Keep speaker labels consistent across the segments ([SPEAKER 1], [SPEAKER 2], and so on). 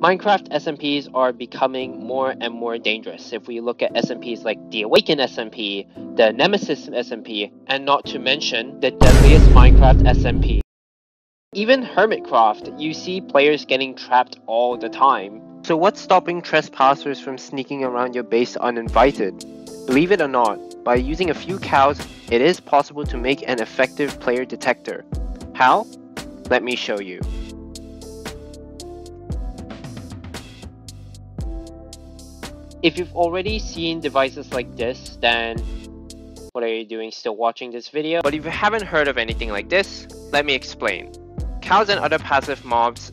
[SPEAKER 1] Minecraft SMPs are becoming more and more dangerous. If we look at SMPs like the Awaken SMP, the Nemesis SMP, and not to mention the deadliest Minecraft SMP. Even Hermitcraft, you see players getting trapped all the time. So what's stopping trespassers from sneaking around your base uninvited? Believe it or not, by using a few cows, it is possible to make an effective player detector. How? Let me show you. If you've already seen devices like this, then what are you doing still watching this video? But if you haven't heard of anything like this, let me explain. Cows and other passive mobs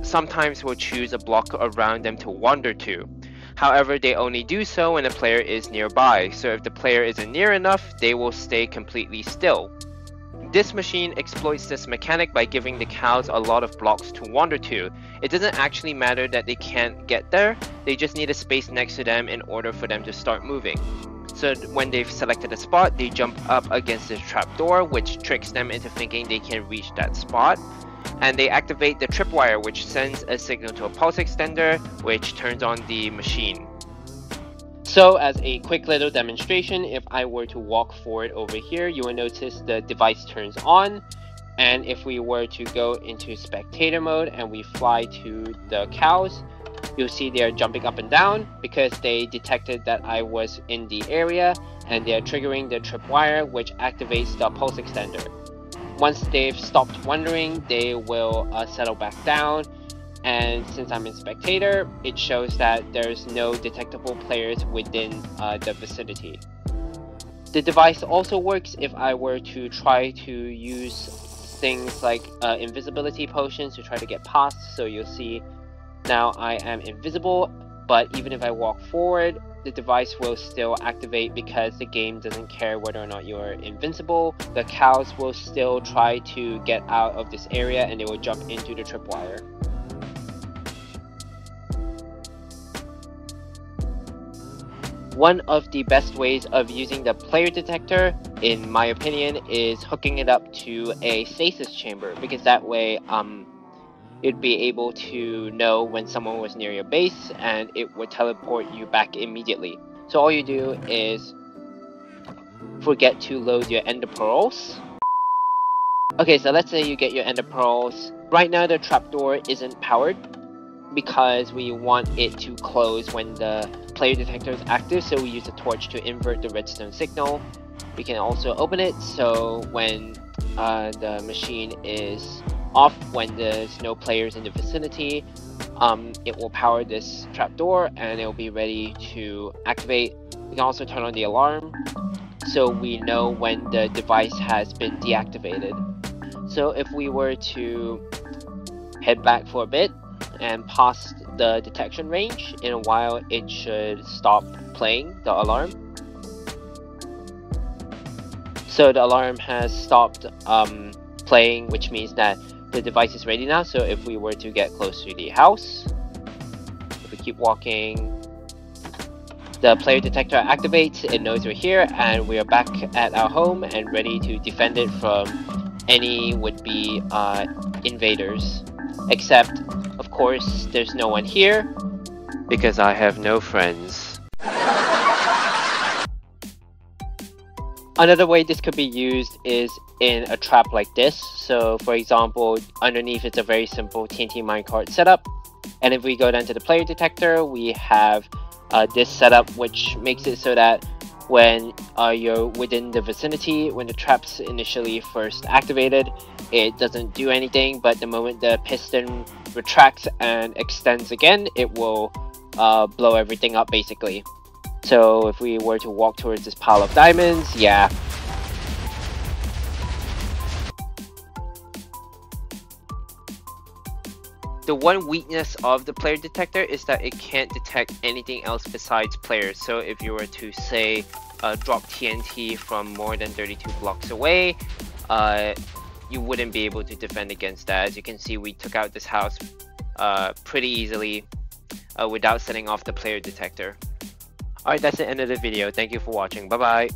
[SPEAKER 1] sometimes will choose a block around them to wander to. However, they only do so when a player is nearby, so if the player isn't near enough, they will stay completely still. This machine exploits this mechanic by giving the cows a lot of blocks to wander to. It doesn't actually matter that they can't get there, they just need a space next to them in order for them to start moving. So when they've selected a spot, they jump up against the trapdoor, which tricks them into thinking they can reach that spot. And they activate the tripwire, which sends a signal to a pulse extender, which turns on the machine. So as a quick little demonstration, if I were to walk forward over here, you will notice the device turns on. And if we were to go into spectator mode and we fly to the cows, you'll see they are jumping up and down because they detected that I was in the area, and they are triggering the tripwire, which activates the pulse extender. Once they've stopped wandering, they will settle back down. And since I'm in spectator, it shows that there's no detectable players within the vicinity. The device also works if I were to try to use things like invisibility potions to try to get past. So you'll see now I am invisible, but even if I walk forward, the device will still activate because the game doesn't care whether or not you're invincible. The cows will still try to get out of this area and they will jump into the tripwire. One of the best ways of using the player detector, in my opinion, is hooking it up to a stasis chamber, because that way you'd be able to know when someone was near your base and it would teleport you back immediately. So all you do is forget to load your ender pearls. Okay, so let's say you get your ender pearls. Right now the trapdoor isn't powered because we want it to close when the player detector is active, so we use a torch to invert the redstone signal. We can also open it so when the machine is off, when there's no players in the vicinity, it will power this trapdoor and it will be ready to activate. We can also turn on the alarm so we know when the device has been deactivated. So if we were to head back for a bit and past the detection range, in a while it should stop playing the alarm. So the alarm has stopped playing, which means that the device is ready now. So if we were to get close to the house, if we keep walking, the player detector activates, it knows we're here, and we are back at our home and ready to defend it from any would-be invaders. Except, of course, there's no one here because I have no friends. Another way this could be used is in a trap like this. So for example, underneath it's a very simple TNT minecart setup, and if we go down to the player detector, we have this setup, which makes it so that when you're within the vicinity, when the trap's initially first activated, it doesn't do anything, but the moment the piston retracts and extends again, it will blow everything up basically. So if we were to walk towards this pile of diamonds, yeah. The one weakness of the player detector is that it can't detect anything else besides players. So if you were to say drop TNT from more than 32 blocks away, you wouldn't be able to defend against that. As you can see, we took out this house pretty easily without setting off the player detector. Alright, that's the end of the video. Thank you for watching. Bye bye.